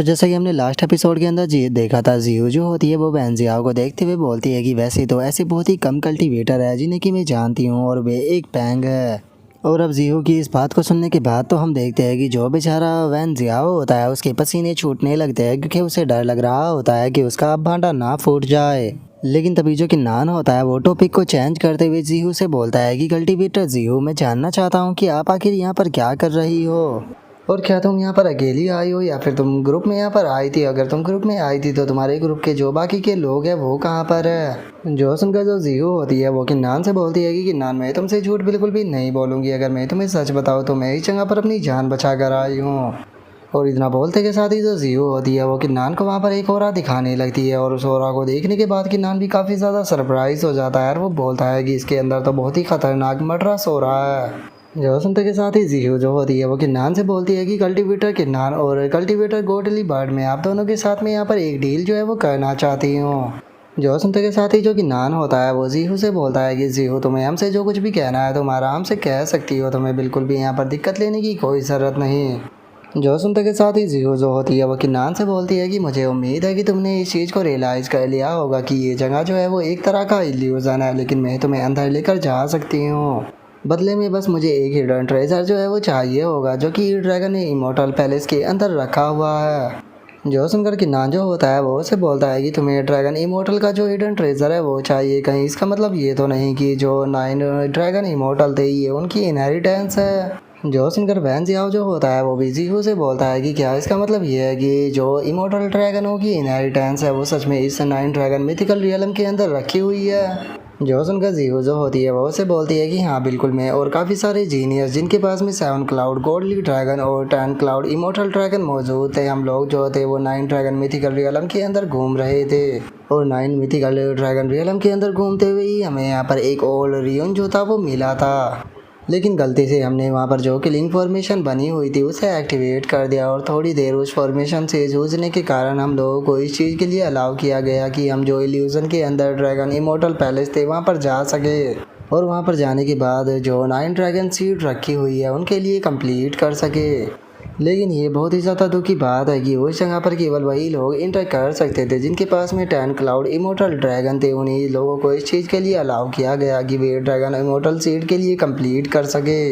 तो जैसा कि हमने लास्ट एपिसोड के अंदर जी देखा था, जियो जो होती है वो बहन जियाओ को देखते हुए बोलती है कि वैसे तो ऐसे बहुत ही कम कल्टीवेटर है जिन्हें कि मैं जानती हूँ और वे एक पैंग है। और अब जियो की इस बात को सुनने के बाद तो हम देखते हैं कि जो बेचारा वैन जियाओ होता है उसके पसीने छूटने लगते हैं क्योंकि उसे डर लग रहा होता है कि उसका भांडा ना फूट जाए। लेकिन तभी जो कि नान होता है वो टॉपिक को चेंज करते हुए जीहू से बोलता है कि कल्टीवेटर जीहू, मैं जानना चाहता हूँ कि आप आखिर यहाँ पर क्या कर रही हो और क्या तुम यहाँ पर अकेली आई हो या फिर तुम ग्रुप में यहाँ पर आई थी। अगर तुम ग्रुप में आई थी तो तुम्हारे ग्रुप के जो बाकी के लोग हैं वो कहाँ पर है। जो सुनकर जो जीहू होती है वो किन्नान से बोलती है कि किन्नान, मैं तुमसे झूठ बिल्कुल भी नहीं बोलूँगी। अगर मैं तुम्हें सच बताऊँ तो मैं इस जगह पर अपनी जान बचा कर आई हूँ। और इतना बोलते के साथ ही जो जीहू होती है वो किन्नान को वहाँ पर एक औरा दिखाने लगती है और उस औरा को देखने के बाद किन्नान भी काफ़ी ज़्यादा सरप्राइज हो जाता है और वो बोलता है कि इसके अंदर तो बहुत ही खतरनाक मर्डरस हो रहा है। जो सुनते के साथ ही जीहू जो होती है वो किन्नान से बोलती है कि कल्टीवेटर किन्नान और कल्टीवेटर गोडली बर्ड में आप दोनों के साथ में यहाँ पर एक डील जो है वो करना चाहती हूँ। जो सुनते के साथ ही जो किन्नान होता है वो जीहू से बोलता है कि जीहू, तुम्हें हमसे जो कुछ भी कहना है तुम आराम से कह सकती हो, तुम्हें बिल्कुल भी यहाँ पर दिक्कत लेने की कोई ज़रूरत नहीं। जो सुनते के साथ ही जीहू जो होती है वो किन्नान से बोलती है कि मुझे उम्मीद है कि तुमने इस चीज़ को रियलाइज़ कर लिया होगा कि ये जगह जो है वो एक तरह का इल्यूज़न है, लेकिन मैं तुम्हें अंदर लेकर जा सकती हूँ। बदले में बस मुझे एक हिडन ट्रेजर जो है वो चाहिए होगा जो कि ड्रैगन इमोर्टल पैलेस के अंदर रखा हुआ है। जो सुनकर किन्नान जो होता है वो उसे बोलता है कि तुम्हें ड्रैगन इमोर्टल का जो हिडन ट्रेजर है वो चाहिए, कहीं इसका मतलब ये तो नहीं कि जो 9 ड्रैगन इमोर्टल थे ये उनकी इनहेरिटेंस है। जो सुनकर वैन जियाओ जो होता है वो भी जीहू से बोलता है कि क्या इसका मतलब ये है कि जो इमोर्टल ड्रैगनों की इनहेरिटेंस है वो सच में इस 9 ड्रैगन मिथिकल रियलम के अंदर रखी हुई है। जो सुनकर जीहू जो होती है वो उसे बोलती है कि हाँ बिल्कुल, मैं और काफ़ी सारे जीनियस जिनके पास में 7 क्लाउड गॉडली ड्रैगन और 10 क्लाउड इमोर्टल ड्रैगन मौजूद थे, हम लोग जो थे वो 9 ड्रैगन मिथिकल रियलम के अंदर घूम रहे थे। और 9 मिथिकल ड्रैगन रियलम के अंदर घूमते हुए ही हमें यहाँ पर एक ओल्ड रियन जो था वो मिला था, लेकिन गलती से हमने वहाँ पर जो किलिंग फॉर्मेशन बनी हुई थी उसे एक्टिवेट कर दिया और थोड़ी देर उस फॉर्मेशन से जूझने के कारण हम लोगों को इस चीज़ के लिए अलाउ किया गया कि हम जो इल्यूज़न के अंदर ड्रैगन इमोर्टल पैलेस थे वहाँ पर जा सके और वहाँ पर जाने के बाद जो 9 ड्रैगन सीड रखी हुई है उनके लिए कंप्लीट कर सके। लेकिन ये बहुत ही ज़्यादा दुख की बात है कि उस जगह पर केवल वही लोग इंटर कर सकते थे जिनके पास में 10 क्लाउड इमोर्टल ड्रैगन थे। उन्हीं लोगों को इस चीज़ के लिए अलाउ किया गया कि वे ड्रैगन इमोर्टल सीड के लिए कंप्लीट कर सके।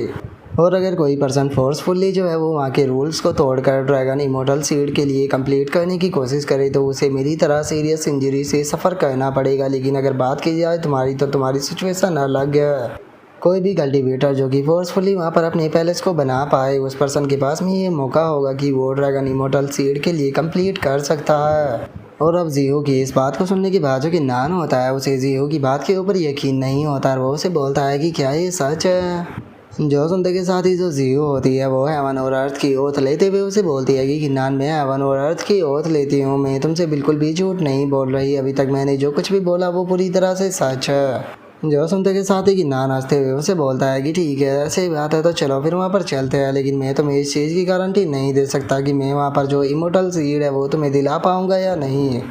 और अगर कोई पर्सन फोर्सफुली जो है वो वहाँ के रूल्स को तोड़कर ड्रैगन इमोर्टल सीड के लिए कंप्लीट करने की कोशिश करे तो उसे मेरी तरह सीरियस इंजरी से सफ़र करना पड़ेगा। लेकिन अगर बात की जाए तुम्हारी तो तुम्हारी सिचुएशन अलग है। कोई भी कल्टीवेटर जो कि फोर्सफुली वहाँ पर अपने पैलेस को बना पाए उस पर्सन के पास में ये मौका होगा कि वो ड्रैगन इमोर्टल सीड के लिए कंप्लीट कर सकता है। और अब जीहू की इस बात को सुनने के बाद जो कि नान होता है उसे जीहू की बात के ऊपर यकीन नहीं होता और वो उसे बोलता है कि क्या ये सच है। जो सुनते के साथ ही जो जीहू होती है वो हेवन और अर्थ की ओथ लेते हुए उसे बोलती है कि नान, मैं हेवन और अर्थ की ओथ लेती हूँ, मैं तुमसे बिल्कुल भी झूठ नहीं बोल रही, अभी तक मैंने जो कुछ भी बोला वो पूरी तरह से सच है। जो सुनते के साथ ही कि नान हंसते हुए उसे बोलता है कि ठीक है, ऐसे बात है तो चलो फिर वहाँ पर चलते हैं, लेकिन मैं तुम्हें इस चीज़ की गारंटी नहीं दे सकता कि मैं वहाँ पर जो इमोर्टल सीड है वो तुम्हें दिला पाऊँगा या नहीं।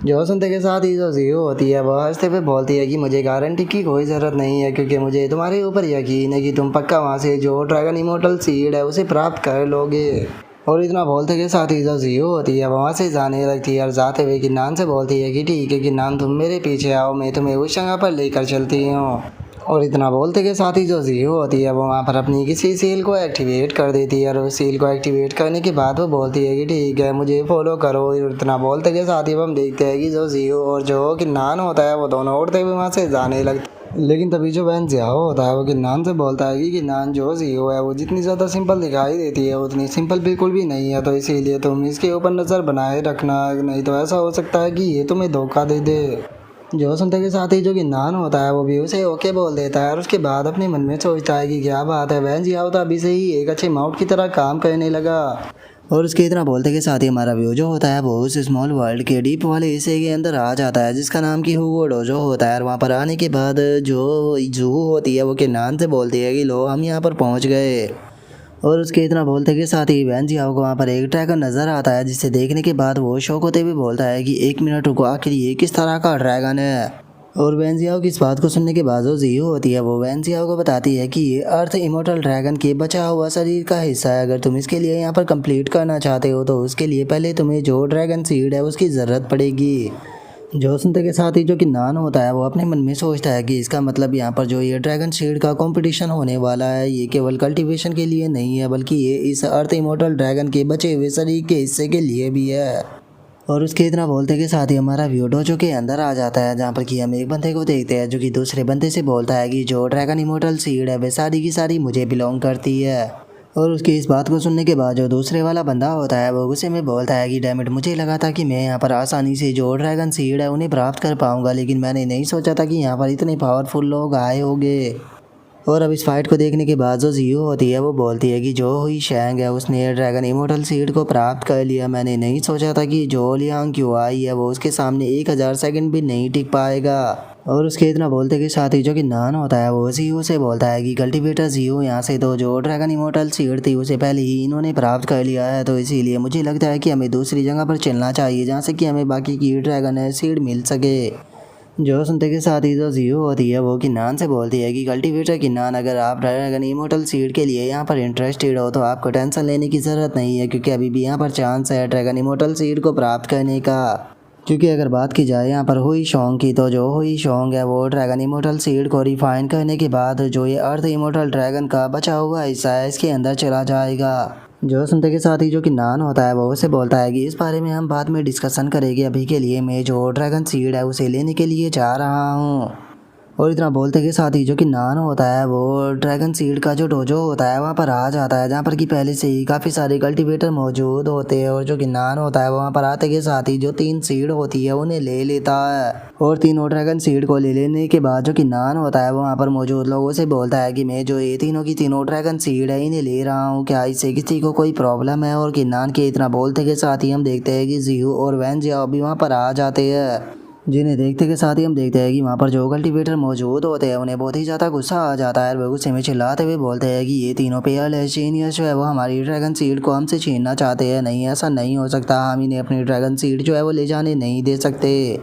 जो सुनते के साथ ही जो जीहू होती है वह हंसते हुए बोलती है कि मुझे गारंटी की कोई ज़रूरत नहीं है क्योंकि मुझे तुम्हारे ऊपर यकीन है कि तुम पक्का वहाँ से जो ड्रैगन इमोर्टल सीड है उसे प्राप्त कर लोगे। और इतना बोलते के साथ ही जो जीहू होती है वहाँ से जाने लगती है और जाते हुए किन्नान से बोलती है कि ठीक है किन्नान, तुम मेरे पीछे आओ, मैं तुम्हें उस जगह पर लेकर चलती हूँ। और इतना बोलते के साथ ही जो जीहू होती है वो वहाँ पर अपनी किसी सील को एक्टिवेट कर देती है और उस सील को एक्टिवेट करने के बाद वो बोलती है कि ठीक है मुझे फॉलो करो। और इतना बोलते के साथ ही हम देखते हैं कि जो जीहू और जो किन्नान होता है वो दोनों उड़ते हुए वहाँ से जाने लगते। लेकिन तभी जो वैन जियाओ होता है वो किन्नान से बोलता है कि किन्नान, जो जीहू है वो जितनी ज़्यादा सिंपल दिखाई देती है उतनी सिंपल बिल्कुल भी नहीं है, तो इसीलिए तुम इसके ऊपर नज़र बनाए रखना, नहीं तो ऐसा हो सकता है कि ये तुम्हें धोखा दे दे। जो सुनते के साथ ही जो किन्नान होता है वो भी उसे ओके बोल देता है और उसके बाद अपने मन में सोचता है कि क्या बात है, वैन जियाओ तो अभी से ही एक अच्छे माउट की तरह काम करने लगा। और उसके इतना बोलते के साथ ही हमारा व्यू जो होता है वो उस स्मॉल वर्ल्ड के डीप वाले हिस्से के अंदर आ जाता है जिसका नाम कि हुगो डोजो होता है। और वहाँ पर आने के बाद जो जू होती है वो किन्नान से बोलती है कि लो हम यहाँ पर पहुँच गए। और उसके इतना बोलते के साथ ही वैन जियाओ को वहाँ पर एक ड्रैगन नज़र आता है जिसे देखने के बाद वो शौक होते हुए बोलता है कि 1 मिनट रुको, आखिर ये किस तरह का ड्रैगन है। और वैन जियाओ की इस बात को सुनने के बाद जो जियो होती है वो वैन जियाओ को बताती है कि ये अर्थ इमोर्टल ड्रैगन के बचा हुआ शरीर का हिस्सा है। अगर तुम इसके लिए यहाँ पर कंप्लीट करना चाहते हो तो उसके लिए पहले तुम्हें जो ड्रैगन सीड है उसकी ज़रूरत पड़ेगी। जो सुनते के साथ ही जो कि नान होता है वो अपने मन में सोचता है कि इसका मतलब यहाँ पर जो ये ड्रैगन सीड का कंपटीशन होने वाला है ये केवल कल्टीवेशन के लिए नहीं है बल्कि ये इस अर्थ इमोर्टल ड्रैगन के बचे हुए शरीर के हिस्से के लिए भी है। और उसके इतना बोलते के साथ ही हमारा व्यू डोजो के अंदर आ जाता है जहाँ पर कि हम एक बंदे को देखते हैं जो कि दूसरे बंदे से बोलता है कि जो ड्रैगन इमोर्टल सीड है वे सारी की सारी मुझे बिलोंग करती है। और उसकी इस बात को सुनने के बाद जो दूसरे वाला बंदा होता है वो गुस्से में बोलता है कि डैमिट, मुझे लगा था कि मैं यहाँ पर आसानी से जो ड्रैगन सीड है उन्हें प्राप्त कर पाऊंगा, लेकिन मैंने नहीं सोचा था कि यहाँ पर इतने पावरफुल लोग आए होंगे। और अब इस फाइट को देखने के बाद जो जियो होती है वो बोलती है कि जो हुई शैंग है उसने ड्रैगन इमोर्टल सीड को प्राप्त कर लिया। मैंने नहीं सोचा था कि जो लियांग क्यों आई है वो उसके सामने 1000 सेकंड भी नहीं टिक पाएगा। और उसके इतना बोलते के साथ ही जो कि नान होता है वो जियो से बोलता है कि कल्टीवेटर जियो यहाँ से तो जो ड्रैगन इमोर्टल सीड थी उसे पहले ही इन्होंने प्राप्त कर लिया है, तो इसीलिए मुझे लगता है कि हमें दूसरी जगह पर चलना चाहिए जहाँ से कि हमें बाकी की ड्रैगन है सीड मिल सके। जो सुनते के साथ ही जो जियो होती है वो किन्नान से बोलती है कि कल्टीवेटर किन्नान, अगर आप ड्रैगन इमोर्टल सीड के लिए यहाँ पर इंटरेस्टेड हो तो आपको टेंशन लेने की ज़रूरत नहीं है, क्योंकि अभी भी यहाँ पर चांस है ड्रैगन इमोर्टल सीड को प्राप्त करने का। क्योंकि अगर बात की जाए यहाँ पर हुई शोंग की तो जो हुई शोंग है वो ड्रैगन इमोर्टल सीड को रिफाइन करने के बाद जो ये अर्थ इमोर्टल ड्रैगन का बचा हुआ हिस्सा है इसके अंदर चला जाएगा। जो सुनते के साथ ही जो कि नान होता है वो उसे बोलता है कि इस बारे में हम बाद में डिस्कशन करेंगे, अभी के लिए मैं जो ड्रैगन सीड है उसे लेने के लिए जा रहा हूँ। और इतना बोलते के साथ ही जो कि नान होता है वो ड्रैगन सीड का जो डोजो होता है वहाँ पर आ जाता है जहाँ पर कि पहले से ही काफ़ी सारे कल्टीवेटर मौजूद होते हैं। और जो कि नान होता है वहाँ पर आते के साथ ही जो 3 सीड होती है उन्हें ले लेता है। और तीनों ड्रैगन सीड को ले लेने के बाद जो कि नान होता है वहाँ पर मौजूद लोगों से बोलता है कि मैं जो ये तीनों की तीनों ड्रैगन सीड है इन्हें ले रहा हूँ, क्या इससे किसी को कोई प्रॉब्लम है। और कि नान के इतना बोलते के साथ ही हम देखते हैं कि जियो और वैन जियाओ भी वहाँ पर आ जाते हैं, जिन्हें देखते के साथ ही हम देखते हैं कि वहाँ पर जो कल्टीवेटर मौजूद होते हैं उन्हें बहुत ही ज़्यादा गुस्सा आ जाता है। वो गुस्से में चिल्लाते हुए बोलते हैं कि ये तीनों पेयरलेस जीनियस जो है वो हमारी ड्रैगन सीड को हमसे छीनना चाहते हैं। नहीं, ऐसा नहीं हो सकता, हम इन्हें अपनी ड्रैगन सीड जो है वो ले जाने नहीं दे सकते।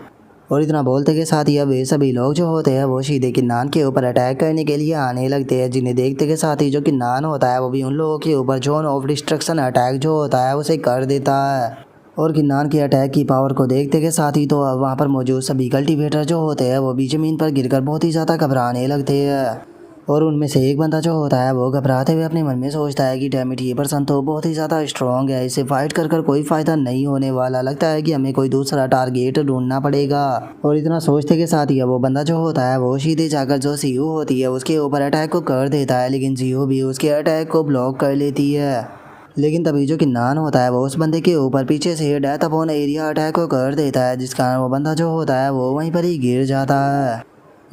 और इतना बोलते के साथ ही अब ये सभी लोग जो होते हैं वो सीधे किन्नान के ऊपर अटैक करने के लिए आने लगते हैं, जिन्हें देखते के साथ ही जो किन्नान होता है वो भी उन लोगों के ऊपर जोन ऑफ डिस्ट्रक्शन अटैक जो होता है उसे कर देता है। और किन्नान के अटैक की पावर को देखते के साथ ही तो अब वहाँ पर मौजूद सभी कल्टीवेटर जो होते हैं वो भी ज़मीन पर गिरकर बहुत ही ज़्यादा घबराने लगते हैं। और उनमें से एक बंदा जो होता है वो घबराते हुए अपने मन में सोचता है कि डैमिट, ये पर्सन तो बहुत ही ज़्यादा स्ट्रॉन्ग है, इसे फाइट कर कर कोई फ़ायदा नहीं होने वाला, लगता है कि हमें कोई दूसरा टारगेट ढूंढना पड़ेगा। और इतना सोचते के साथ ही वो बंदा जो होता है वो सीधे जाकर जो जियो होती है उसके ऊपर अटैक को कर देता है, लेकिन जियो भी उसके अटैक को ब्लॉक कर लेती है। लेकिन तभी जो कि नान होता है वो उस बंदे के ऊपर पीछे से डेथ अपॉन एरिया अटैक को कर देता है, जिस कारण वो बंदा जो होता है वो वहीं पर ही गिर जाता है।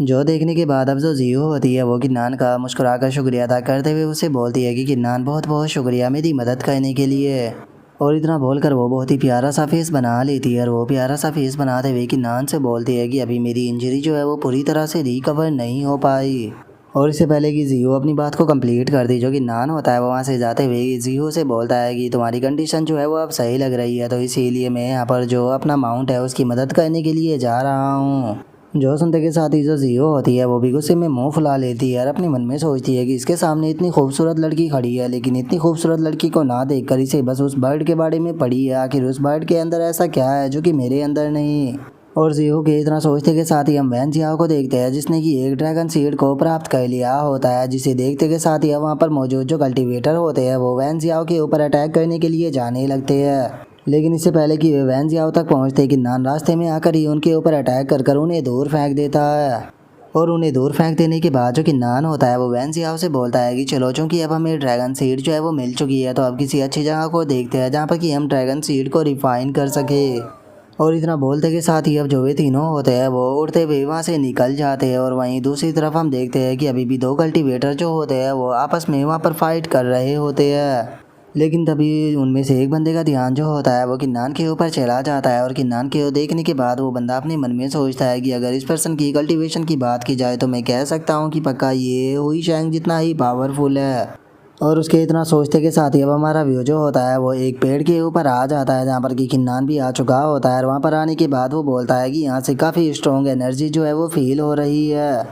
जो देखने के बाद अब जो जियो होती है वो किन्नान का मुस्कुराकर शुक्रिया अदा करते हुए उसे बोलती है कि किन्नान, बहुत बहुत शुक्रिया मेरी मदद करने के लिए। और इतना बोलकर वो बहुत ही प्यारा सा फेस बना लेती है। और वो प्यारा सा फेस बनाते हुए किन्नान से बोलती है कि अभी मेरी इंजरी जो है वो पूरी तरह से रिकवर नहीं हो पाई। और इससे पहले कि जियो अपनी बात को कंप्लीट कर दी, जो कि नान होता है वो वहाँ से जाते हुए जियो से बोलता है कि तुम्हारी कंडीशन जो है वो अब सही लग रही है, तो इसीलिए मैं यहाँ पर जो अपना माउंट है उसकी मदद करने के लिए जा रहा हूँ। जो सुनते के साथ ही जो जियो होती है वो भी गुस्से में मुंह फुला लेती है और अपने मन में सोचती है कि इसके सामने इतनी खूबसूरत लड़की खड़ी है, लेकिन इतनी खूबसूरत लड़की को ना देखकर इसे बस उस बर्ड के बारे में पड़ी है। आखिर उस बर्ड के अंदर ऐसा क्या है जो कि मेरे अंदर नहीं। और जियो के इतना सोचते के साथ ही हम वैन जियाओ को देखते हैं जिसने कि एक ड्रैगन सीड को प्राप्त कर लिया होता है, जिसे देखते के साथ ही वहाँ पर मौजूद जो कल्टीवेटर होते हैं वो वैन जियाओ के ऊपर अटैक करने के लिए जाने लगते हैं। लेकिन इससे पहले कि वे वैन जियाओ तक पहुँचते किन्नान रास्ते में आकर ही उनके ऊपर अटैक कर कर उन्हें दूर फेंक देता है। और उन्हें दूर फेंक देने के बाद जो किन्नान होता है वो वैन जियाओ से बोलता है कि चलो, चूँकि अब हमें ड्रैगन सीड जो है वो मिल चुकी है तो अब किसी अच्छी जगह को देखते हैं जहाँ पर कि हम ड्रैगन सीड को रिफाइन कर सके। और इतना बोलते के साथ ही अब जो वे तीनों होते हैं वो उड़ते हुए वहाँ से निकल जाते हैं। और वहीं दूसरी तरफ हम देखते हैं कि अभी भी 2 कल्टीवेटर जो होते हैं वो आपस में वहाँ पर फाइट कर रहे होते हैं। लेकिन तभी उनमें से एक बंदे का ध्यान जो होता है वो किन्नान के ऊपर चला जाता है। और किन्नान के देखने के बाद वो बंदा अपने मन में सोचता है कि अगर इस पर्सन की कल्टीवेशन की बात की जाए तो मैं कह सकता हूँ कि पक्का ये हुई शैंग जितना ही पावरफुल है। और उसके इतना सोचते के साथ ही अब हमारा व्यू जो होता है वो एक पेड़ के ऊपर आ जाता है, जहाँ पर कि किन्नान भी आ चुका होता है। और वहाँ पर आने के बाद वो बोलता है कि यहाँ से काफ़ी स्ट्रॉन्ग एनर्जी जो है वो फील हो रही है।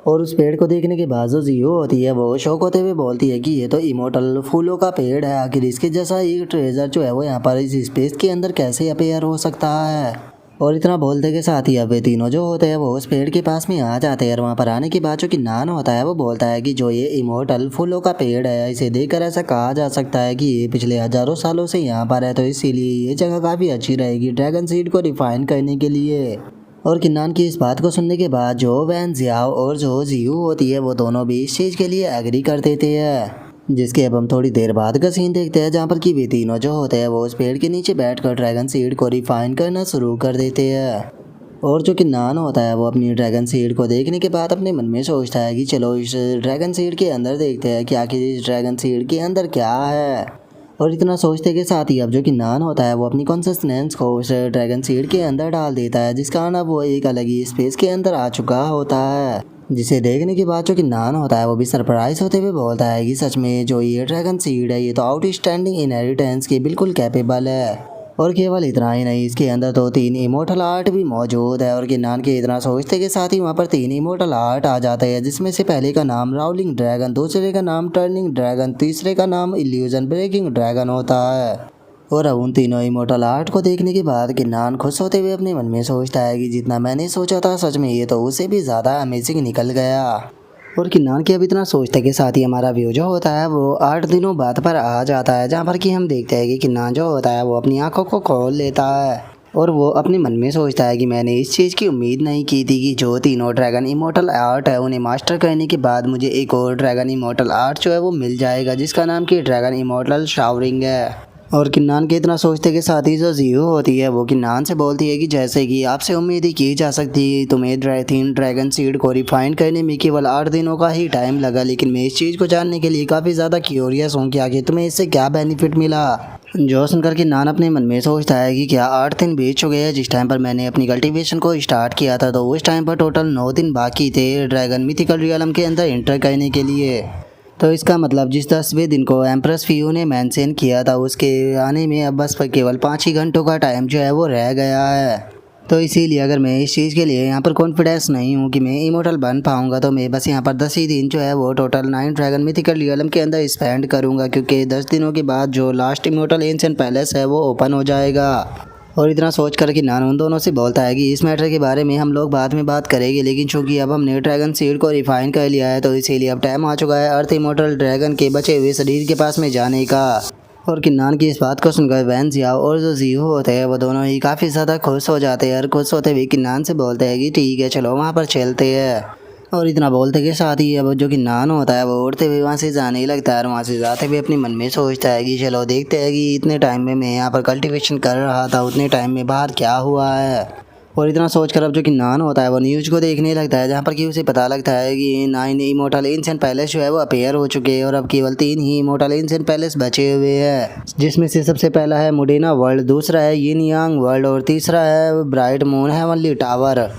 और उस पेड़ को देखने के बाद जो जियो होती है वो शौक होते हुए बोलती है कि ये तो इमोर्टल फूलों का पेड़ है, आखिर इसके जैसा एक ट्रेजर जो है वो यहाँ पर इस स्पेस के अंदर कैसे अपेयर हो सकता है। और इतना बोलते के साथ ही अब वे तीनों जो होते हैं वो उस पेड़ के पास में आ जाते हैं। और वहाँ पर आने के बाद जो कि नान होता है वो बोलता है कि जो ये इमोर्टल फूलों का पेड़ है, इसे देखकर ऐसा कहा जा सकता है कि ये पिछले हजारों सालों से यहाँ पर है, तो इसीलिए ये जगह काफ़ी अच्छी रहेगी ड्रैगन सीड को रिफाइन करने के लिए। और किन्नान की इस बात को सुनने के बाद जो वैन जियाओ और जो जियू होती है वो दोनों भी इस चीज़ के लिए एग्री कर देते हैं। जिसके अब हम थोड़ी देर बाद का सीन देखते हैं, जहाँ पर कि वे तीनों जो होते हैं वो उस पेड़ के नीचे बैठकर ड्रैगन सीड को रिफाइन करना शुरू कर देते हैं। और जो कि नान होता है वो अपनी ड्रैगन सीड को देखने के बाद अपने मन में सोचता है कि चलो इस ड्रैगन सीड के अंदर देखते हैं कि आखिर इस ड्रैगन सीड के अंदर क्या है। और इतना सोचते के साथ ही अब जो कि नान होता है वो अपनी कॉन्सिस्टेंस को उस ड्रैगन सीड के अंदर डाल देता है, जिस कारण अब वो एक अलग ही स्पेस के अंदर आ चुका होता है। जिसे देखने के बाद जो कि नान होता है वो भी सरप्राइज होते हुए बोलता है कि सच में जो ये ड्रैगन सीड है ये तो आउटस्टैंडिंग इनहेरिटेंस के बिल्कुल कैपेबल है। और केवल इतना ही नहीं, इसके अंदर तो 3 इमोर्टल आर्ट भी मौजूद है। और किन्नान के इतना सोचते के साथ ही वहाँ पर 3 इमोर्टल आर्ट आ जाते हैं, जिसमें से पहले का नाम राउलिंग ड्रैगन, दूसरे का नाम टर्निंग ड्रैगन, तीसरे का नाम इल्यूजन ब्रेकिंग ड्रैगन होता है। और अब उन तीनों इमोर्टल आर्ट को देखने के बाद किन्नान खुश होते हुए अपने मन में सोचता है कि जितना मैंने सोचा था सच में ये तो उससे भी ज़्यादा अमेजिंग निकल गया। और किन्नान के अब इतना सोचते के साथ ही हमारा व्यू जो होता है वो 8 दिनों बाद पर आ जाता है, जहाँ पर कि हम देखते हैं कि किन्नान जो होता है वो अपनी आंखों को खोल लेता है। और वो अपने मन में सोचता है कि मैंने इस चीज़ की उम्मीद नहीं की थी कि जो तीनों ड्रैगन इमोर्टल आर्ट है उन्हें मास्टर करने के बाद मुझे एक और ड्रैगन इमोर्टल आर्ट जो है वो मिल जाएगा, जिसका नाम कि ड्रैगन इमोर्टल शावरिंग है। और किन्नान के इतना सोचते के साथ ही जो जियो होती है वो किन्नान से बोलती है कि जैसे कि आपसे उम्मीद ही की जा सकती है, तुम्हें तीन ड्रैगन सीड को रिफाइन करने में केवल 8 दिनों का ही टाइम लगा, लेकिन मैं इस चीज़ को जानने के लिए काफ़ी ज़्यादा क्यूरियस हूँ कि आगे तुम्हें इससे क्या बेनिफिट मिला। जो सुनकर किन्नान अपने मन में सोचता है कि क्या 8 दिन बीत चुके हैं जिस टाइम पर मैंने अपनी कल्टीवेशन को स्टार्ट किया था, तो उस टाइम पर टोटल 9 दिन बाकी थे ड्रैगन मिथिकल रियलम के अंदर एंटर करने के लिए। तो इसका मतलब जिस 10वें दिन को एम्प्रेस फियू ने मेंशन किया था उसके आने में अब बस केवल 5 ही घंटों का टाइम जो है वो रह गया है। तो इसीलिए अगर मैं इस चीज़ के लिए यहाँ पर कॉन्फिडेंस नहीं हूँ कि मैं इमोर्टल बन पाऊँगा, तो मैं बस यहाँ पर 10 ही दिन जो है वो टोटल 9 ड्रैगन मिथिकल रियलम के अंदर स्पेंड करूँगा, क्योंकि 10 दिनों के बाद जो लास्ट इमोर्टल एंशिएंट पैलेस है वो ओपन हो जाएगा। और इतना सोच कर कि नान उन दोनों से बोलता है कि इस मैटर के बारे में हम लोग बाद में बात करेंगे, लेकिन चूंकि अब हमने ड्रैगन सीड को रिफाइन कर लिया है तो इसीलिए अब टाइम आ चुका है अर्थ इमोर्टल ड्रैगन के बचे हुए शरीर के पास में जाने का। और किन्नान की इस बात को सुनकर वैन जियाओ और जो जियो होते हैं वो दोनों ही काफ़ी ज़्यादा खुश हो जाते हैं। और खुश होते हुए किन्नान से बोलते हैं कि ठीक है चलो वहाँ पर चलते हैं। और इतना बोलते के साथ ही अब जो कि नान होता है वो उड़ते हुए वहाँ से जाने लगता है। और वहाँ से जाते हुए अपने मन में सोचता है कि चलो देखते हैं कि इतने टाइम में मैं यहाँ पर कल्टीवेशन कर रहा था उतने टाइम में बाहर क्या हुआ है। और इतना सोचकर अब जो कि नान होता है वो न्यूज़ को देखने लगता है, जहाँ पर कि उसे पता लगता है कि 9 इमोर्टल एंशिएंट पैलेस जो है वो अपेयर हो चुके हैं और अब केवल 3 ही इमोर्टल एंशिएंट पैलेस बचे हुए हैं, जिसमें से सबसे पहला है मुडेना वर्ल्ड, दूसरा है यिन यांग वर्ल्ड और तीसरा है ब्राइट मून हेवनली टावर।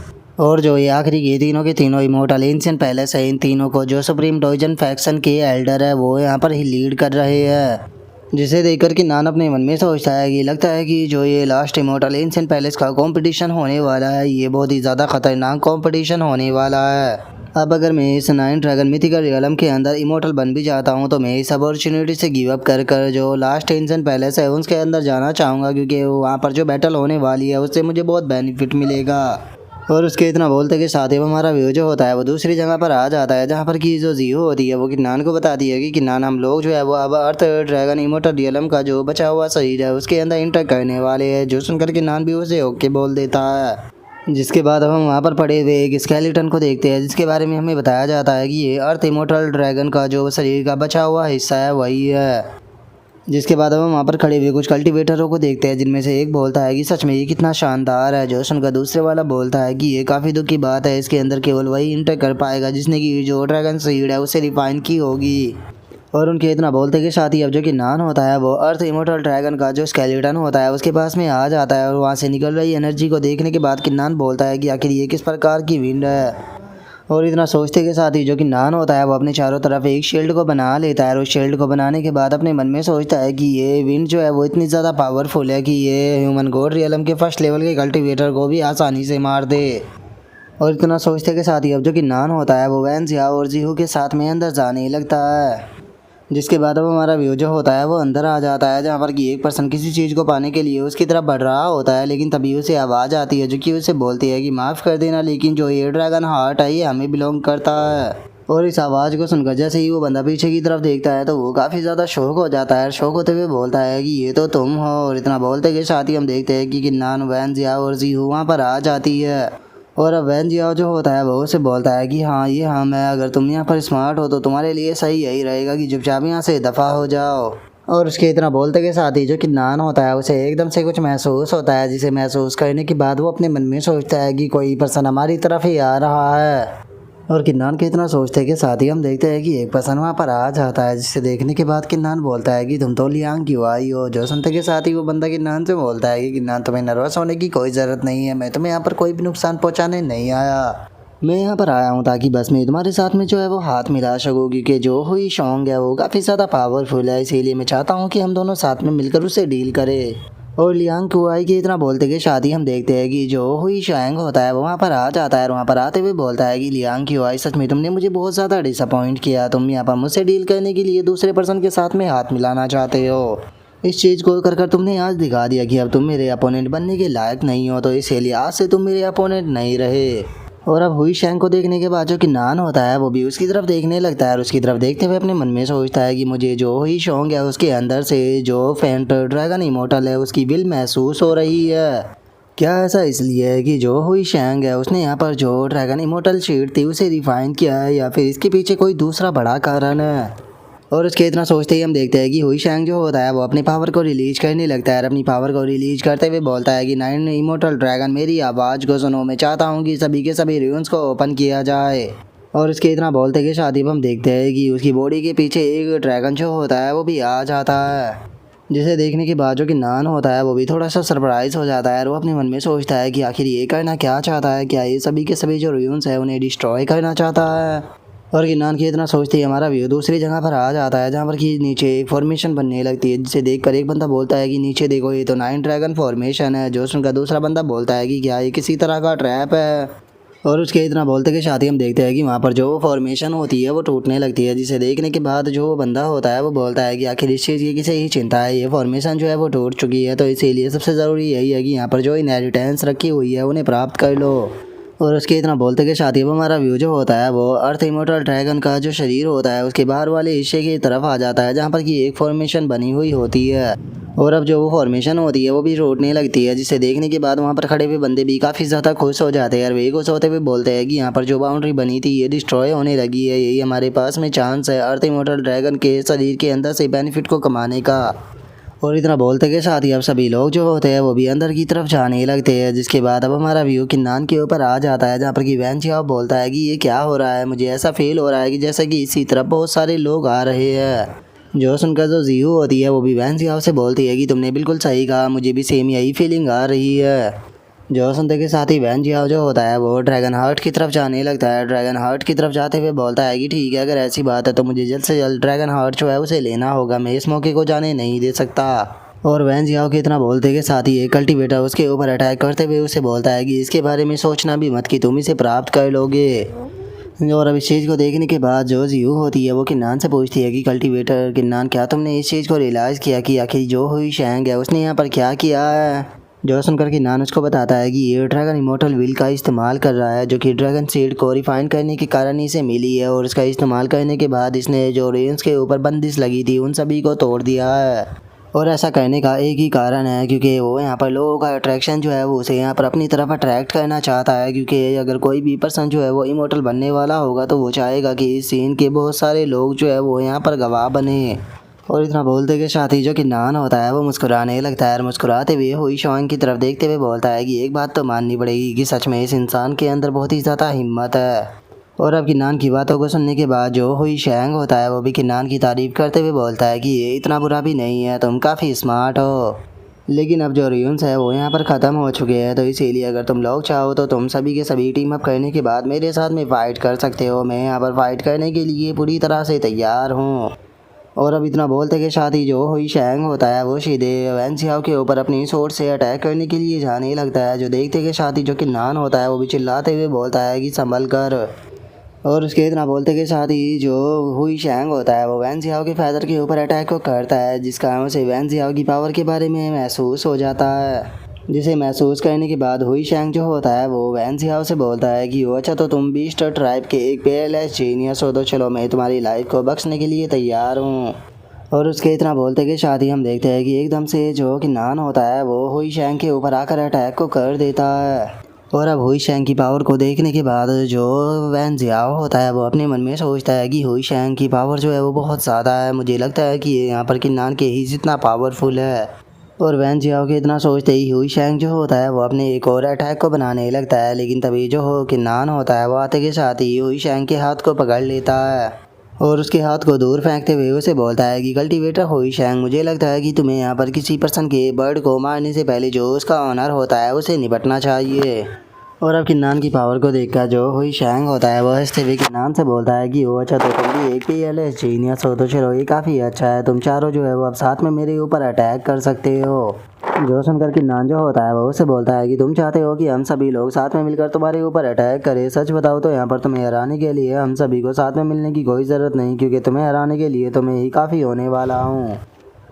और जो ये आखिरी ये तीनों के तीनों इमोर्टल एंशिएंट पैलेस है, इन तीनों को जो सुप्रीम डोजन फैक्शन के एल्डर है वो यहाँ पर ही लीड कर रहे हैं। जिसे देखकर कि नान अपने मन में सोचता है कि लगता है कि जो ये लास्ट इमोर्टल एंशिएंट पैलेस का कंपटीशन होने वाला है ये बहुत ही ज़्यादा खतरनाक कंपटीशन होने वाला है। अब अगर मैं इस 9 ड्रैगन मिथिकल रियलम के अंदर इमोर्टल बन भी जाता हूँ तो मैं इस अपॉर्चुनिटी से गिव अप कर जो लास्ट एंशिएंट पैलेस है उसके अंदर जाना चाहूँगा, क्योंकि वहाँ पर जो बैटल होने वाली है उससे मुझे बहुत बेनिफिट मिलेगा। और उसके इतना बोलते के साथ ही हमारा व्यू जो होता है वो दूसरी जगह पर आ जाता है, जहाँ पर कि जो जियो होती है वो किन्नान को बताती है कि किन्नान हम लोग जो है वो अब अर्थ ड्रैगन इमोर्टल रियलम का जो बचा हुआ शरीर है उसके अंदर इंटर करने वाले हैं। जो सुनकर किन्नान भी उसे ओके बोल देता है। जिसके बाद हम वहाँ पर पड़े हुए एक स्केलेटन को देखते हैं, जिसके बारे में हमें बताया जाता है कि ये अर्थ इमोर्टल ड्रैगन का जो शरीर का बचा हुआ हिस्सा है वही है। जिसके बाद हम वहाँ पर खड़े हुए कुछ कल्टीवेटरों को देखते हैं, जिनमें से एक बोलता है कि सच में ये कितना शानदार है। जो सुनकर दूसरे वाला बोलता है कि ये काफ़ी दुख की बात है, इसके अंदर केवल वही इंटर कर पाएगा जिसने कि जो ड्रैगन सीड है उसे रिफाइन की होगी। और उनके इतना बोलते के साथ ही अब जो कि नान होता है वो अर्थ इमोर्टल ड्रैगन का जो स्केलेटन होता है उसके पास में आ जाता है। और वहाँ से निकल रही एनर्जी को देखने के बाद किन्नान बोलता है कि आखिर ये किस प्रकार की विंड है। और इतना सोचते के साथ ही जो कि नान होता है वो अपने चारों तरफ एक शील्ड को बना लेता है और उस शील्ड को बनाने के बाद अपने मन में सोचता है कि ये विंड जो है वो इतनी ज़्यादा पावरफुल है कि ये ह्यूमन गॉड रियलम के फर्स्ट लेवल के कल्टीवेटर को भी आसानी से मार दे। और इतना सोचते के साथ ही अब जो कि नान होता है वो वैन जिया और जीहू के साथ में अंदर जाने लगता है, जिसके बाद अब हमारा व्यू जो होता है वो अंदर आ जाता है, जहाँ पर कि एक पर्सन किसी चीज़ को पाने के लिए उसकी तरफ बढ़ रहा होता है, लेकिन तभी उसे आवाज़ आती है जो कि उसे बोलती है कि माफ़ कर देना, लेकिन जो ये ड्रैगन हार्ट है ये हमें बिलोंग करता है। और इस आवाज़ को सुनकर जैसे ही वो बंदा पीछे की तरफ देखता है तो वो काफ़ी ज़्यादा शौक हो जाता है। शौक होते हुए बोलता है कि ये तो तुम हो। और इतना बोलते के साथ ही हम देखते हैं कि किन्नान, वैन जिया और जीहू वहाँ पर आ जाती है। और अब वैन जिया जो होता है वो उसे बोलता है कि हाँ ये हम है, अगर तुम यहाँ पर स्मार्ट हो तो तुम्हारे लिए सही यही रहेगा कि चुपचाप यहाँ से दफ़ा हो जाओ। और उसके इतना बोलते के साथ ही जो कि नान होता है उसे एकदम से कुछ महसूस होता है, जिसे महसूस करने के बाद वो अपने मन में सोचता है कि कोई पर्सन हमारी तरफ ही आ रहा है। और किन्नान के इतना सोचते के साथ ही हम देखते हैं कि एक पर्सन वहाँ पर आ जाता है, जिसे देखने के बाद किन्नान बोलता है कि तुम तो लियांग क्यों आई हो। जो सुनते के साथ ही वो बंदा किन्नान से बोलता है कि किन्नान तुम्हें नर्वस होने की कोई ज़रूरत नहीं है, मैं तुम्हें यहाँ पर कोई भी नुकसान पहुँचाने नहीं आया। मैं यहाँ पर आया हूँ ताकि बस मैं तुम्हारे साथ में जो है वो हाथ मिला सकूँ, क्योंकि जो हुई शोंग है वो काफ़ी ज़्यादा पावरफुल है, इसीलिए मैं चाहता हूँ कि हम दोनों साथ में मिलकर उसे डील करें। और लियांग कुआई के इतना बोलते के साथ ही हम देखते हैं कि जो हुई शैंग होता है वो वहाँ पर आ जाता है और वहाँ पर आते हुए बोलता है कि लियांग कुआई सच में तुमने मुझे बहुत ज़्यादा डिसअपॉइंट किया, तुम यहाँ पर मुझसे डील करने के लिए दूसरे पर्सन के साथ में हाथ मिलाना चाहते हो। इस चीज़ को कर तुमने आज दिखा दिया कि अब तुम मेरे अपोनेंट बनने के लायक नहीं हो, तो इसीलिए आज से तुम मेरे अपोनेंट नहीं रहे। और अब हुई शैंग को देखने के बाद जो कि नान होता है वो भी उसकी तरफ देखने लगता है और उसकी तरफ देखते हुए अपने मन में सोचता है कि मुझे जो हुई शौंग है उसके अंदर से जो फेंट ड्रैगन इमोर्टल है उसकी विल महसूस हो रही है। क्या ऐसा इसलिए है कि जो हुई शैंग है उसने यहाँ पर जो ड्रैगन इमोर्टल शीट थी उसे रिफाइन किया है, या फिर इसके पीछे कोई दूसरा बड़ा कारण है। और उसके इतना सोचते ही हम देखते हैं कि हुई शैंग जो होता है वो अपनी पावर को रिलीज करने लगता है और अपनी पावर को रिलीज करते हुए बोलता है कि 9 इमोर्टल ड्रैगन मेरी आवाज़ को सुनो, मैं चाहता हूँ कि सभी के सभी रून्स को ओपन किया जाए। और उसके इतना बोलते के साथ ही हम देखते हैं कि उसकी बॉडी के पीछे एक ड्रैगन जो होता है वो भी आ जाता है, जिसे देखने के बाद जो कि नान होता है वो भी थोड़ा सा सरप्राइज हो जाता है और वो अपने मन में सोचता है कि आखिर ये करना क्या चाहता है, क्या ये सभी के सभी जो रून्स है उन्हें डिस्ट्रॉय करना चाहता है। और किन्नान की इतना सोचते ही हमारा व्यू दूसरी जगह पर आ जाता है, जहाँ पर कि नीचे एक फॉर्मेशन बनने लगती है, जिसे देखकर एक बंदा बोलता है कि नीचे देखो ये तो 9 ड्रैगन फॉर्मेशन है। जो सुनकर दूसरा बंदा बोलता है कि क्या ये किसी तरह का ट्रैप है। और उसके इतना बोलते के साथ ही हम देखते हैं कि वहाँ पर जो फॉर्मेशन होती है वो टूटने लगती है, जिसे देखने के बाद जो बंदा होता है वो बोलता है कि आखिर इस चीज़ की किसे ही चिंता है, ये फॉर्मेशन जो है वो टूट चुकी है, तो इसीलिए सबसे ज़रूरी यही है कि यहाँ पर जो इनहेरिटेंस रखी हुई है उन्हें प्राप्त कर लो। और उसके इतना बोलते के साथ ही वो हमारा व्यू जो होता है वो अर्थ इमोर्टल ड्रैगन का जो शरीर होता है उसके बाहर वाले हिस्से की तरफ आ जाता है, जहाँ पर कि एक फॉर्मेशन बनी हुई होती है। और अब जो वो फॉर्मेशन होती है वो भी टूटने लगती है, जिसे देखने के बाद वहाँ पर खड़े हुए बंदे भी काफ़ी ज़्यादा खुश हो जाते हैं और वे खुश होते हुए बोलते हैं कि यहाँ पर जो बाउंड्री बनी थी ये डिस्ट्रॉय होने लगी है, यही हमारे पास में चांस है अर्थ इमोर्टल ड्रैगन के शरीर के अंदर से बेनिफिट को कमाने का। और इतना बोलते के साथ ही अब सभी लोग जो होते हैं वो भी अंदर की तरफ जाने लगते हैं, जिसके बाद अब हमारा व्यू किन्नान के ऊपर आ जाता है, जहाँ पर कि वैन जियाओ बोलता है कि ये क्या हो रहा है, मुझे ऐसा फील हो रहा है कि जैसे कि इसी तरफ बहुत सारे लोग आ रहे हैं। जो सुनकर जो जीहू होती है वो भी वैन जियाओ से बोलती है कि तुमने बिल्कुल सही कहा, मुझे भी सेम यही फीलिंग आ रही है। जो सुनते के साथ ही वैन जियाओ जो होता है वो ड्रैगन हार्ट की तरफ जाने लगता है। ड्रैगन हार्ट की तरफ जाते हुए बोलता है कि ठीक है, अगर ऐसी बात है तो मुझे जल्द से जल्द ड्रैगन हार्ट जो है उसे लेना होगा, मैं इस मौके को जाने नहीं दे सकता। और वैन जियाओ के इतना बोलते के साथ ही एक कल्टीवेटर उसके ऊपर अटैक करते हुए उसे बोलता है कि इसके बारे में सोचना भी मत कि तुम इसे प्राप्त कर लोगे। और अब इस चीज़ को देखने के बाद जो जीहू होती है वो किन्नान से पूछती है कि कल्टीवेटर किन्नान, क्या तुमने इस चीज़ को रियलाइज़ किया कि आखिर जो हुई शैंग है उसने यहाँ पर क्या किया है। जो सुनकर किन्नान उसको बताता है कि ये ड्रैगन इमोर्टल व्हील का इस्तेमाल कर रहा है, जो कि ड्रैगन सीड को रिफाइन करने के कारण इसे मिली है, और इसका इस्तेमाल करने के बाद इसने जो रेंज के ऊपर बंदिश लगी थी उन सभी को तोड़ दिया है। और ऐसा करने का एक ही कारण है क्योंकि वो यहाँ पर लोगों का अट्रैक्शन जो है वो उसे यहाँ पर अपनी तरफ अट्रैक्ट करना चाहता है, क्योंकि अगर कोई भी पर्सन जो है वो इमोर्टल बनने वाला होगा तो वो चाहेगा कि इस सीन के बहुत सारे लोग जो है वो यहाँ पर गवाह बने। और इतना बोलते के साथ ही जो कि नान होता है वो मुस्कुराने लगता है और मुस्कुराते हुए हुई शॉन की तरफ देखते हुए बोलता है कि एक बात तो माननी पड़ेगी कि सच में इस इंसान के अंदर बहुत ही ज़्यादा हिम्मत है। और अब किन्नान की बातों को सुनने के बाद जो हुई शैंग होता है वो भी किन्नान की तारीफ़ करते हुए बोलता है कि ये इतना बुरा भी नहीं है, तुम काफ़ी स्मार्ट हो। लेकिन अब जो रियून्स है वो यहाँ पर ख़त्म हो चुके हैं, तो इसीलिए अगर तुम लोग चाहो तो तुम सभी के सभी टीम अप करने के बाद मेरे साथ में फ़ाइट कर सकते हो। मैं यहाँ पर फ़ाइट करने के लिए पूरी तरह से तैयार हूँ। और अब इतना बोलते के साथ ही जो हुई शैंग होता है वो सीधे वैन जियाओ के ऊपर अपनी सोर्ड से अटैक करने के लिए जाने लगता है। जो देखते के साथ ही जो कि नान होता है वो भी चिल्लाते हुए बोलता है कि संभल कर। और उसके इतना बोलते के साथ ही जो हुई शैंग होता है वो वैन जियाओ के फेदर के ऊपर अटैक को करता है, जिस कारण से वैन जियाओ की पावर के बारे में महसूस हो जाता है। जिसे महसूस करने के बाद हुई शैंग जो होता है वो वैन जियाओ से बोलता है कि अच्छा तो तुम बीस्ट ट्राइब के एक पेयरलेस जीनियस हो, तो चलो मैं तुम्हारी लाइफ को बख्शने के लिए तैयार हूँ। और उसके इतना बोलते के साथ ही हम देखते हैं कि एकदम से जो कि नान होता है वो हुई शैंग के ऊपर आकर अटैक को कर देता है। और अब हुई शैंग की पावर को देखने के बाद जो वैन जियाओ होता है वो अपने मन में सोचता है कि हुई शैंग की पावर जो है वो बहुत ज़्यादा है, मुझे लगता है कि ये यहाँ पर किन्नान के ही जितना पावरफुल है। और वैन जियाओ के इतना सोचते ही हुई शैंग जो होता है वो अपने एक और अटैक को बनाने लगता है, लेकिन तभी जो हो किन्नान होता है वो आते के साथ ही हुई शैंग के हाथ को पकड़ लेता है और उसके हाथ को दूर फेंकते हुए उसे बोलता है कि कल्टीवेटर हुई शैंग, मुझे लगता है कि तुम्हें यहाँ पर किसी पर्सन के बर्ड को मारने से पहले जो उसका ऑनर होता है उसे निपटना चाहिए। और अब किन्नान की पावर को देखकर जो हुई शैंग होता है वो हंसते हुए किन्नान से बोलता है कि वो अच्छा तो तुम भी एक PLS जीनियस हो, तो चलो ये काफ़ी अच्छा है, तुम चारों जो है वो अब साथ में मेरे ऊपर अटैक कर सकते हो। जो सुनकर किन्नान जो होता है वो उसे बोलता है कि तुम चाहते हो कि हम सभी लोग साथ में मिलकर तुम्हारे ऊपर अटैक करें। सच बताओ तो यहाँ पर तुम्हें हराने के लिए हम सभी को साथ में मिलने की कोई ज़रूरत नहीं, क्योंकि तुम्हें हराने के लिए तो मैं ही काफ़ी होने वाला हूँ।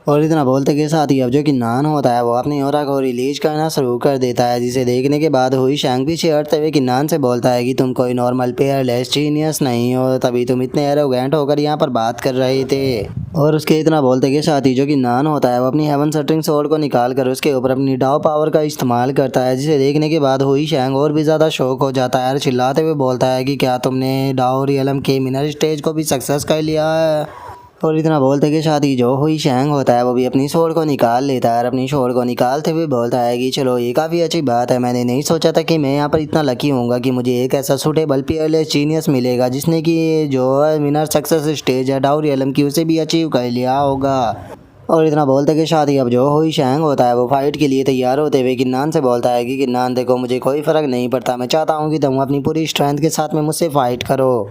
और इतना बोलते के साथ ही अब जो कि नान होता है वो अपनी ऑरा को रिलीज करना शुरू कर देता है, जिसे देखने के बाद हुई शैंग पीछे हटते हुए किन्नान से बोलता है कि तुम कोई नॉर्मल पेयरलेस जीनियस नहीं हो, तभी तुम इतने एरोगेंट होकर यहाँ पर बात कर रहे थे। और उसके इतना बोलते के साथ ही जो कि नान होता है वो अपनी हेवन शटरिंग स्वॉर्ड को निकाल कर उसके ऊपर अपनी डाव पावर का इस्तेमाल करता है, जिसे देखने के बाद हुई शैंग और भी ज़्यादा शौक हो जाता है और चिल्लाते हुए बोलता है कि क्या तुमने डाव रियलम के मिनर स्टेज को भी सक्सेस कर लिया है। और इतना बोलते के साथ ही जो हुई शैंग होता है वो भी अपनी स्वॉर्ड को निकाल लेता है और अपनी स्वॉर्ड को निकालते हुए बोलता है कि चलो ये काफ़ी अच्छी बात है, मैंने नहीं सोचा था कि मैं यहाँ पर इतना लकी होऊंगा कि मुझे एक ऐसा सूटेबल पीयरलेस जीनियस मिलेगा जिसने कि जो विनर सक्सेस स्टेज है डाउ रियलम की उसे भी अचीव कर लिया होगा। और इतना बोलते के साथ ही अब जो हुई शैंग होता है वो फाइट के लिए तैयार होते हुए किन्नान से बोलता है कि किन्नान देखो, मुझे कोई फ़र्क नहीं पड़ता, मैं चाहता हूँ कि तुम अपनी पूरी स्ट्रेंथ के साथ में मुझसे फ़ाइट करो,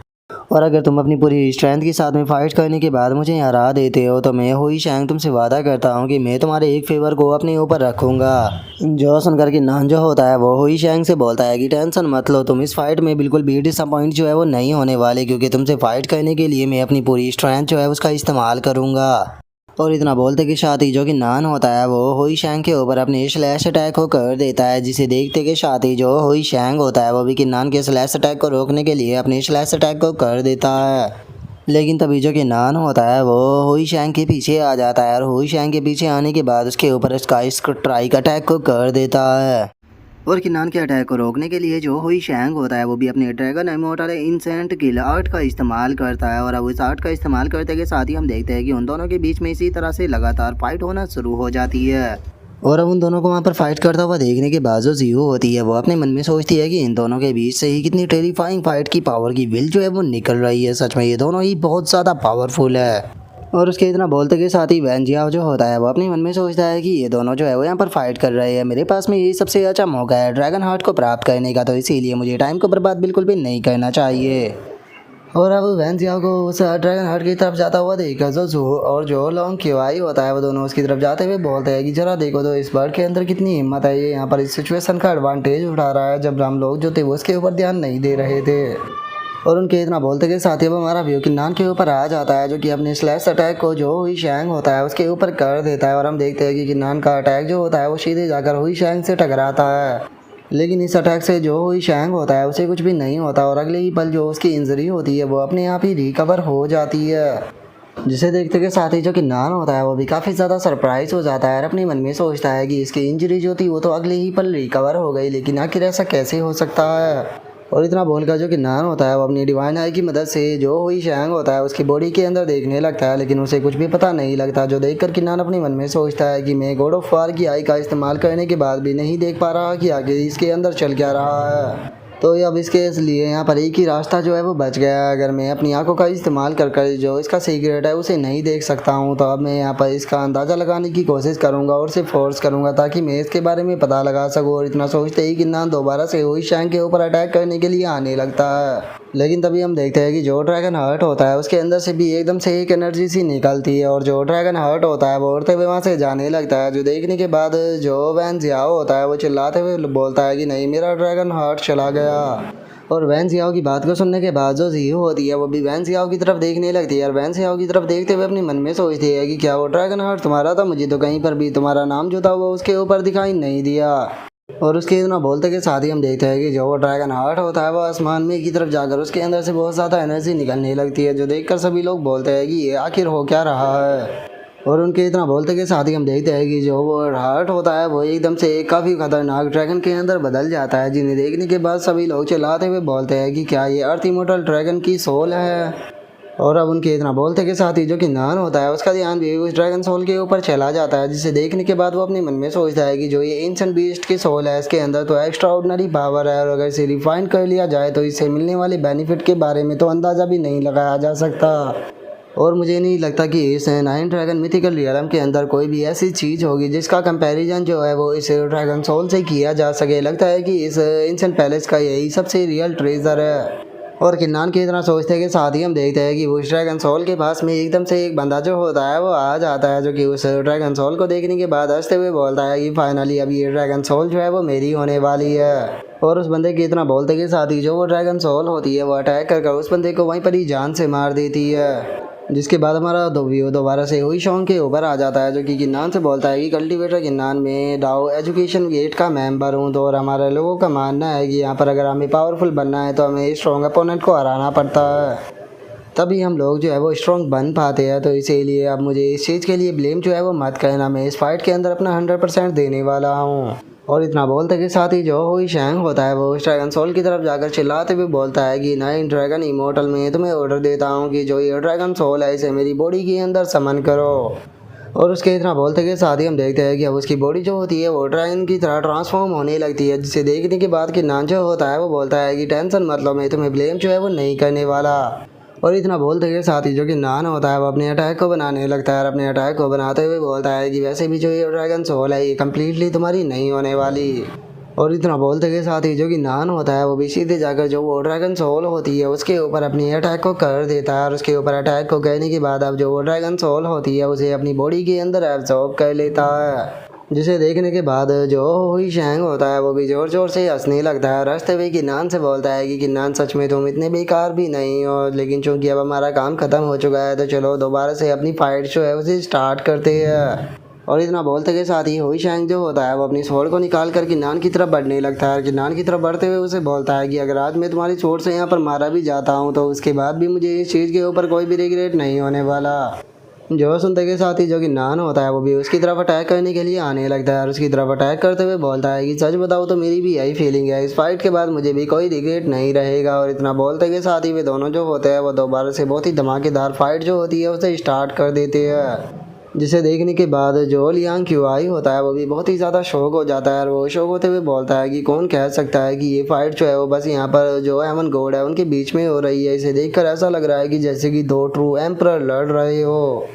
और अगर तुम अपनी पूरी स्ट्रेंथ के साथ में फ़ाइट करने के बाद मुझे हरा देते हो तो मैं हुई शैंग तुमसे वादा करता हूँ कि मैं तुम्हारे एक फेवर को अपने ऊपर रखूँगा। जो सुनकर कि नान जो होता है वो हुई शैंग से बोलता है कि टेंशन मत लो, तुम इस फाइट में बिल्कुल भी डिसअपॉइंट जो है वो नहीं होने वाले, क्योंकि तुमसे फ़ाइट करने के लिए मैं अपनी पूरी स्ट्रेंथ जो है उसका इस्तेमाल करूँगा। और इतना बोलते के साथ ही जो कि नान होता है वो हुई शैंग के ऊपर अपने स्लैश अटैक को कर देता है, जिसे देखते के साथ ही जो हुई शैंग होता है वो भी किन्नान के स्लैश अटैक को रोकने के लिए अपने स्लैश अटैक को कर देता है। लेकिन तभी जो कि नान होता है वो हुई शैंग के पीछे आ जाता है और हुई शैंग के पीछे आने के बाद उसके ऊपर स्काई स्ट्राइक अटैक को कर देता है। और किन्नान के अटैक को रोकने के लिए जो हुई शैंग होता है वो भी अपने ड्रैगन इमोर्टल इंसेंट किल आर्ट का इस्तेमाल करता है। और अब इस आर्ट का इस्तेमाल करते के साथ ही हम देखते हैं कि उन दोनों के बीच में इसी तरह से लगातार फाइट होना शुरू हो जाती है। और अब उन दोनों को वहाँ पर फाइट करता हुआ देखने के बाद जो जीरो होती है वो अपने मन में सोचती है कि इन दोनों के बीच से ही कितनी टेरिफाइंग फाइट की पावर की विल जो है वो निकल रही है, सच में ये दोनों ही बहुत ज़्यादा पावरफुल है। और उसके इतना बोलते के साथ ही वैन जियाओ जो होता है वो अपने मन में सोचता है कि ये दोनों जो है वो यहाँ पर फाइट कर रहे हैं, मेरे पास में ये सबसे अच्छा मौका है ड्रैगन हार्ट को प्राप्त करने का, तो इसीलिए मुझे टाइम को बर्बाद बिल्कुल भी नहीं करना चाहिए। और अब वैन जियाओ को उस ड्रैगन हार्ट की तरफ जाता हुआ देखा जो और जो लॉन्ग क्यूआई होता है वो दोनों उसकी तरफ जाते हुए बोलते हैं कि जरा देखो तो इस बर्ड के अंदर कितनी हिम्मत है, ये यहाँ पर इस सिचुएशन का एडवांटेज उठा रहा है जब हम लोग जो थे वो उसके ऊपर ध्यान नहीं दे रहे थे। और उनके इतना बोलते के साथ ही अब हमारा व्यू किन्नान के ऊपर आ जाता है, जो कि अपने स्लैश अटैक को जो हुई शैंग होता है उसके ऊपर कर देता है। और हम देखते हैं कि किन्नान का अटैक जो होता है वो सीधे जाकर हुई शैंग से टकराता है, लेकिन इस अटैक से जो हुई शैंग होता है उसे कुछ भी नहीं होता और अगले ही पल जो उसकी इंजरी होती है वो अपने आप ही रिकवर हो जाती है। जिसे देखते के साथ ही जो किन्नान होता है वो भी काफ़ी ज़्यादा सरप्राइज हो जाता है और अपने मन में सोचता है कि इसकी इंजरी जो थी वो तो अगले ही पल रिकवर हो गई, लेकिन आखिर ऐसा कैसे हो सकता है। और इतना बोलकर जो किन्नान होता है वो अपनी डिवाइन आई की मदद से जो हुई शैंग होता है उसकी बॉडी के अंदर देखने लगता है, लेकिन उसे कुछ भी पता नहीं लगता। जो देखकर किन्नान अपने मन में सोचता है कि मैं गॉड ऑफ वार की आई का इस्तेमाल करने के बाद भी नहीं देख पा रहा कि आगे इसके अंदर चल क्या रहा है। तो अब इसके लिए यहाँ पर एक ही रास्ता जो है वो बच गया है। अगर मैं अपनी आंखों का इस्तेमाल कर कर जो इसका सीक्रेट है उसे नहीं देख सकता हूँ, तो अब मैं यहाँ पर इसका अंदाज़ा लगाने की कोशिश करूँगा और उसे फोर्स करूँगा ताकि मैं इसके बारे में पता लगा सकूँ। और इतना सोचते ही किन्नान दोबारा से हुई शैंग के ऊपर अटैक करने के लिए आने लगता है। लेकिन तभी हम देखते हैं कि जो ड्रैगन हर्ट होता है उसके अंदर से भी एकदम से एक एनर्जी सी निकलती है और जो ड्रैगन हर्ट होता है वो उड़ते हुए वहाँ से जाने लगता है। जो देखने के बाद जो वैन जियाओ होता है वो चिल्लाते हुए बोलता है कि नहीं, मेरा ड्रैगन हर्ट चला गया। और वैन जियाओ की बात को सुनने के बाद जो जियो होती है वो भी वैन जियाओ की तरफ देखने लगती है और वैन जियाओ की तरफ देखते हुए अपने मन में सोचती है कि क्या वो ड्रैगन हर्ट तुम्हारा था? मुझे तो कहीं पर भी तुम्हारा नाम जो था वो उसके ऊपर दिखाई नहीं दिया। और उसके इतना बोलते के साथ ही हम देखते हैं कि जो वो ड्रैगन हार्ट होता है वो आसमान में की तरफ जाकर उसके अंदर से बहुत ज़्यादा एनर्जी निकलने लगती है, जो देखकर सभी लोग बोलते हैं कि ये आखिर हो क्या रहा है। और उनके इतना बोलते के साथ ही हम देखते हैं कि जो वो हार्ट होता है वो एकदम से एक काफ़ी खतरनाक ड्रैगन के अंदर बदल जाता है, जिन्हें देखने के बाद सभी लोग चिल्लाते हुए बोलते हैं कि क्या ये अर्थ इमोर्टल ड्रैगन की सोल है। और अब उनके इतना बोलते के साथ ही जो कि नान होता है उसका ध्यान भी उस ड्रैगन सोल के ऊपर चला जाता है, जिसे देखने के बाद वो अपने मन में सोचता है कि जो ये एंशिएंट बीस्ट की सोल है इसके अंदर तो एक्स्ट्रा ऑर्डिनरी पावर है और अगर इसे रिफाइन कर लिया जाए तो इससे मिलने वाले बेनिफिट के बारे में तो अंदाज़ा भी नहीं लगाया जा सकता। और मुझे नहीं लगता कि इस नाइन ड्रैगन मिथिकल रियलम के अंदर कोई भी ऐसी चीज़ होगी जिसका कंपैरिजन जो है वो इस ड्रैगन सोल से किया जा सके। लगता है कि इस एंशिएंट पैलेस का यही सबसे रियल ट्रेजर है। और किन्नान की तरह सोचते के साथ ही हम देखते हैं कि उस ड्रैगन सोल के पास में एकदम से एक बंदा जो होता है वो आ जाता है, जो कि उस ड्रैगन सोल को देखने के बाद हंसते हुए बोलता है कि फाइनली अब ये ड्रैगन सोल जो है वो मेरी होने वाली है। और उस बंदे की इतना बोलते के साथ ही जो वो ड्रैगन सोल होती है वो अटैक कर उस बंदे को वहीं पर ही जान से मार देती है। जिसके बाद हमारा व्यू दोबारा से हुई शॉन्ग के ऊपर आ जाता है, जो कि किन्नान से बोलता है कि कल्टीवेटर किन्नान में डाओ एजुकेशन गेट का मेंबर हूँ, तो और हमारे लोगों का मानना है कि यहाँ पर अगर हमें पावरफुल बनना है तो हमें स्ट्रॉन्ग अपोनेंट को हराना पड़ता है, तभी हम लोग जो है वो स्ट्रॉन्ग बन पाते हैं। तो इसीलिए अब मुझे इस चीज़ के लिए ब्लेम जो है वो मत कहना, मैं इस फाइट के अंदर अपना 100% देने वाला हूँ। और इतना बोलते के साथ ही जो हुई शैंग होता है वो उस ड्रैगन सोल की तरफ जाकर चिल्लाते हुए बोलता है कि नाइन ड्रैगन इमोर्टल में तुम्हें ऑर्डर देता हूँ कि जो ये ड्रैगन सोल है इसे मेरी बॉडी के अंदर समन करो। और उसके इतना बोलते के साथ ही हम देखते हैं कि अब उसकी बॉडी जो होती है वो ड्रैगन की तरह ट्रांसफॉर्म होने लगती है, जिसे देखने के बाद कि नान जो होता है वो बोलता है कि टेंशन मत लो, मैं तुम्हें ब्लेम जो है वो नहीं करने वाला। और इतना बोलते के साथ ही जो कि नान होता है वो अपने अटैक को बनाने लगता है और अपने अटैक को बनाते हुए बोलता है कि वैसे भी जो ये ड्रैगन सोल है ये कम्प्लीटली तुम्हारी नहीं होने वाली। और इतना बोलते के साथ ही जो कि नान होता है वो भी सीधे जाकर जो वो ड्रैगन सोल होती है उसके ऊपर अपनी अटैक को कर देता है और उसके ऊपर अटैक को करने के बाद अब जो वो ड्रैगन सोल होती है उसे अपनी बॉडी के अंदर एब्जॉर्ब कर लेता है, जिसे देखने के बाद जो हुई शैंग होता है वो भी ज़ोर ज़ोर से हंसने लगता है और हंसते हुए किन्नान से बोलता है कि किन्नान सच में तुम इतने बेकार भी नहीं हो, लेकिन चूंकि अब हमारा काम ख़त्म हो चुका है तो चलो दोबारा से अपनी फाइट जो है उसे स्टार्ट करते हैं। और इतना बोलते के साथ ही हुई शैंग जो होता है वो अपनी स्वॉर्ड को निकाल कर किन्नान की तरफ बढ़ने लगता है और किन्नान की तरफ बढ़ते हुए उसे बोलता है कि अगर आज मैं तुम्हारी स्वॉर्ड से यहाँ पर मारा भी जाता हूँ तो उसके बाद भी मुझे इस चीज़ के ऊपर कोई भी रिग्रेट नहीं होने वाला। जो सुनते के साथ ही जो कि नान होता है वो भी उसकी तरफ अटैक करने के लिए आने लगता है और उसकी तरफ अटैक करते हुए बोलता है कि सच बताओ तो मेरी भी यही फीलिंग है, इस फाइट के बाद मुझे भी कोई रिग्रेट नहीं रहेगा। और इतना बोलते के साथ ही वे दोनों जो होते हैं वो दोबारा से बहुत ही धमाकेदार फाइट जो होती है उसे स्टार्ट कर देते हैं, जिसे देखने के बाद जो लियांग क्यूआई होता है वो भी बहुत ही ज़्यादा शौक हो जाता है और वो शौक होते हुए बोलता है कि कौन कह सकता है कि ये फाइट जो है वो बस यहाँ पर जो एमन गॉड है उनके बीच में हो रही है। इसे देखकर ऐसा लग रहा है कि जैसे कि दो ट्रू एम्परर लड़ रहे हो।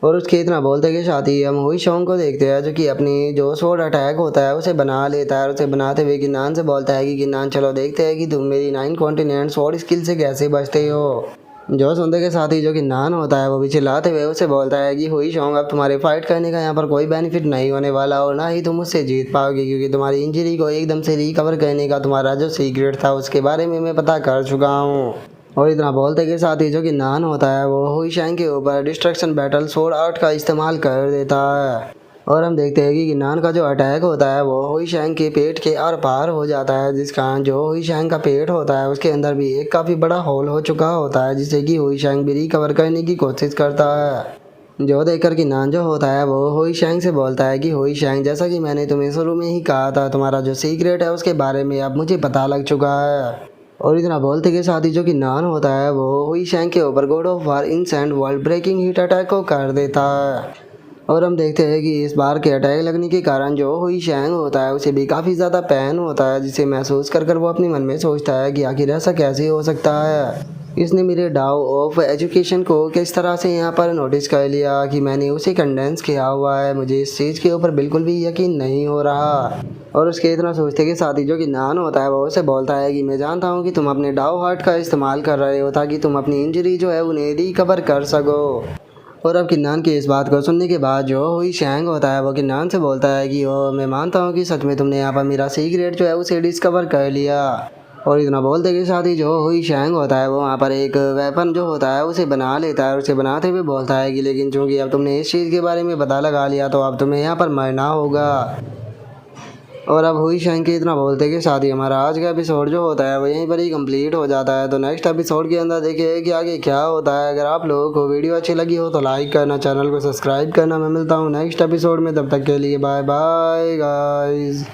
और उसके इतना बोलते के साथ ही हम हुई शॉन्ग को देखते हैं जो कि अपनी जो स्वॉर्ड अटैक होता है उसे बना लेता है और उसे बनाते हुए किन्नान से बोलता है कि किन्नान चलो देखते हैं कि तुम मेरी 9 कॉन्टिनेंट स्वॉर्ड स्किल से कैसे बचते हो। जो सुनते के साथ ही जो कि नान होता है वो भी चिल्लाते हुए उसे बोलता है कि हुई शॉन्ग अब तुम्हारे फाइट करने का यहाँ पर कोई बेनिफिट नहीं होने वाला और ना ही तुम उससे जीत पाओगे, क्योंकि तुम्हारी इंजरी को एकदम से रिकवर करने का तुम्हारा जो सीक्रेट था उसके बारे में मैं पता कर चुका हूँ। और इतना बोलते के साथ ही जो कि नान होता है वो हुई शैंग के ऊपर डिस्ट्रक्शन बैटल स्वॉर्ड आर्ट का इस्तेमाल कर देता है और हम देखते हैं कि नान का जो अटैक होता है वो हुई शैंग के पेट के आर पार हो जाता है, जिसका जो हुई शैंग का पेट होता है उसके अंदर भी एक काफ़ी बड़ा होल हो चुका होता है, जिससे कि हुई शैंग भी रिकवर करने की कोशिश करता है। जो देखकर कि नान जो होता है वो हुई शैंग से बोलता है कि हुई शैंग जैसा कि मैंने तुम्हें शुरू में ही कहा था तुम्हारा जो सीक्रेट है उसके बारे में अब मुझे पता लग चुका है। और इतना बोलते के साथ ही जो कि नान होता है वो हुई शैंग के ऊपर गॉड ऑफ वार इंसेंट वर्ल्ड ब्रेकिंग हीट अटैक को कर देता है और हम देखते हैं कि इस बार के अटैक लगने के कारण जो हुई शैंग होता है उसे भी काफ़ी ज़्यादा पेन होता है, जिसे महसूस कर वो अपने मन में सोचता है कि आखिर ऐसा कैसे हो सकता है। इसने मेरे डाउ ऑफ एजुकेशन को किस तरह से यहाँ पर नोटिस कर लिया कि मैंने उसे कंडेंस किया हुआ है। मुझे इस चीज़ के ऊपर बिल्कुल भी यकीन नहीं हो रहा। और उसके इतना सोचते के साथ ही जो कि नान होता है वो उसे बोलता है कि मैं जानता हूँ कि तुम अपने डाउ हार्ट का इस्तेमाल कर रहे हो ताकि तुम अपनी इंजरी जो है उन्हें रिकवर कर सको। और अब किन्नान की इस बात को सुनने के बाद जो हुई शैंग होता है वो किन्नान से बोलता है कि ओ मैं मानता हूँ कि सच में तुमने यहाँ पर मेरा सीक्रेट जो है उसे डिस्कवर कर लिया। और इतना बोलते के साथ ही जो हुई शैंग होता है वो वहाँ पर एक वेपन जो होता है उसे बना लेता है और उसे बनाते हुए बोलता है कि लेकिन चूंकि अब तुमने इस चीज़ के बारे में पता लगा लिया तो अब तुम्हें यहाँ पर मरना होगा। और अब हुई शैंग के इतना बोलते के साथ ही हमारा आज का एपिसोड जो होता है वो यहीं पर ही कंप्लीट हो जाता है। तो नेक्स्ट एपिसोड के अंदर देखिए कि आगे क्या होता है। अगर आप लोगों को वीडियो अच्छी लगी हो तो लाइक करना, चैनल को सब्सक्राइब करना। मैं मिलता हूँ नेक्स्ट एपिसोड में, तब तक के लिए बाय बाय गाइस।